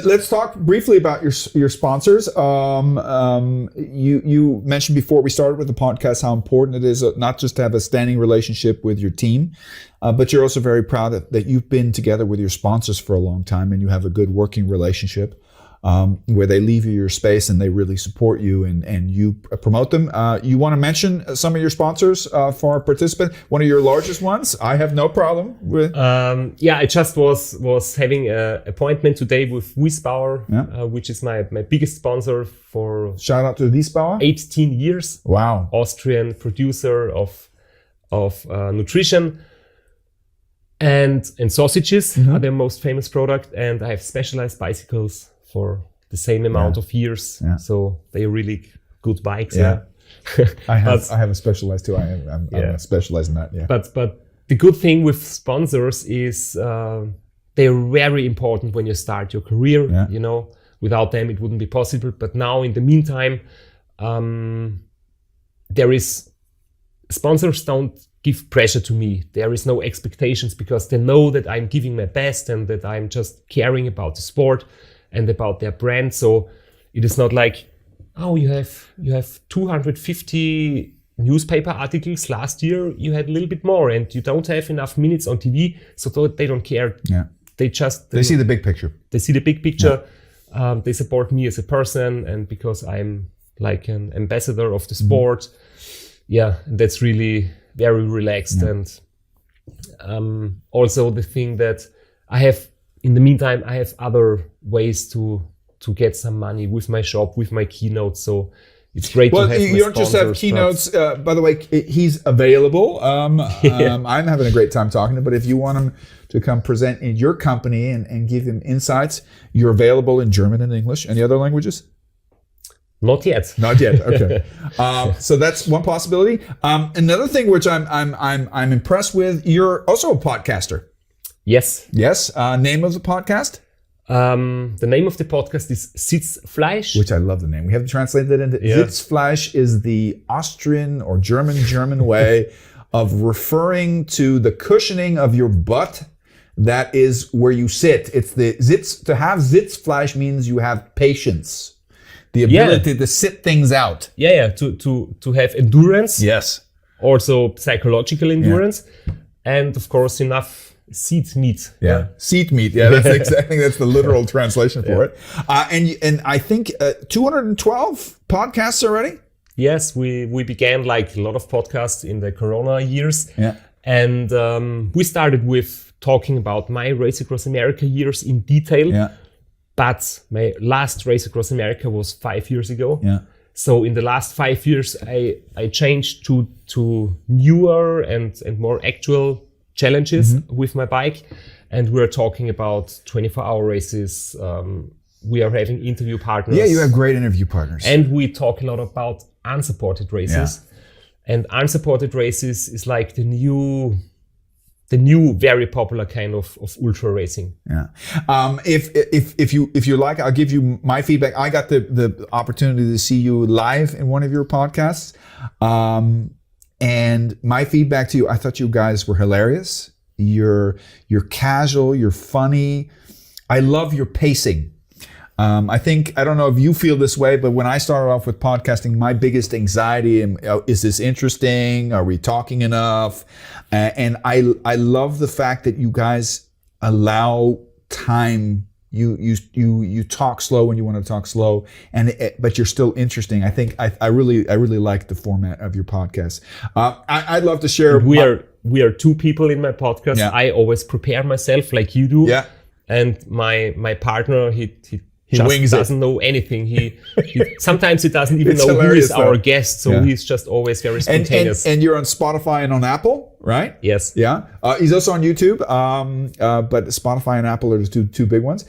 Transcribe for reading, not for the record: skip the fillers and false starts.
Let's talk briefly about your sponsors. You mentioned before we started with the podcast how important it is not just to have a standing relationship with your team, but you're also very proud that you've been together with your sponsors for a long time and you have a good working relationship. Where they leave you your space and they really support you and you promote them. You want to mention some of your sponsors for our participants? One of your largest ones? I have no problem with. I just was having an appointment today with Wiesbauer, which is my biggest sponsor for. Shout out to Wiesbauer. 18 years. Wow. Austrian producer of nutrition. And sausages are their most famous product. And I have Specialized bicycles for the same amount of years. Yeah. So they are really good bikes. Yeah. I have a Specialized too. I'm specialized in that. Yeah. But the good thing with sponsors is they're very important when you start your career. Yeah. You know, without them it wouldn't be possible. But now in the meantime, sponsors don't give pressure to me. There is no expectations because they know that I'm giving my best and that I'm just caring about the sport and about their brand. So it is not like, oh, you have 250 newspaper articles last year, you had a little bit more and you don't have enough minutes on TV, so they don't care. Yeah. They see the big picture. They see the big picture. Yeah. They support me as a person and because I'm like an ambassador of the sport. Yeah, that's really very relaxed. Yeah. And also the thing that I have, in the meantime, I have other ways to get some money with my shop, with my keynotes. So it's great to have you don't just have keynotes. By the way, he's available. I'm having a great time talking to him. But if you want him to come present in your company and give him insights, you're available in German and English. Any other languages? Not yet. Not yet. Okay. So that's one possibility. Another thing which I'm impressed with. You're also a podcaster. Yes. Yes. Name of the podcast? The name of the podcast is Sitzfleisch. Which I love the name. We have to translate that into Sitzfleisch is the Austrian or German way of referring to the cushioning of your butt. That is where you sit. It's the to have Sitzfleisch means you have patience. The ability to sit things out. Yeah. To have endurance. Yes. Also psychological endurance. Yeah. And of course enough seat meat. Yeah. Seat meat. Yeah, that's exactly, that's the literal translation for it. And I think 212 podcasts already? Yes, we began like a lot of podcasts in the Corona years. Yeah. And we started with talking about my Race Across America years in detail. Yeah. But my last Race Across America was 5 years ago. Yeah. So in the last 5 years, I changed to newer and more actual challenges with my bike. And we're talking about 24-hour races. We are having interview partners. Yeah, you have great interview partners. And we talk a lot about unsupported races. Yeah. And unsupported races is like the new very popular kind of ultra racing. Yeah. If you like, I'll give you my feedback. I got the opportunity to see you live in one of your podcasts. And my feedback to you, I thought you guys were hilarious. You're casual, you're funny. I love your pacing. I don't know if you feel this way, but when I started off with podcasting, my biggest anxiety is this interesting? Are we talking enough? And I love the fact that you guys allow time. You talk slow when you want to talk slow, but you're still interesting. I think I really like the format of your podcast. I'd love to share. We are two people in my podcast. Yeah. I always prepare myself like you do. Yeah. And my partner, he just doesn't know anything. He sometimes he doesn't even know who is our guest, so he's just always very spontaneous. And you're on Spotify and on Apple, right? Yes. Yeah. He's also on YouTube, but Spotify and Apple are the two big ones.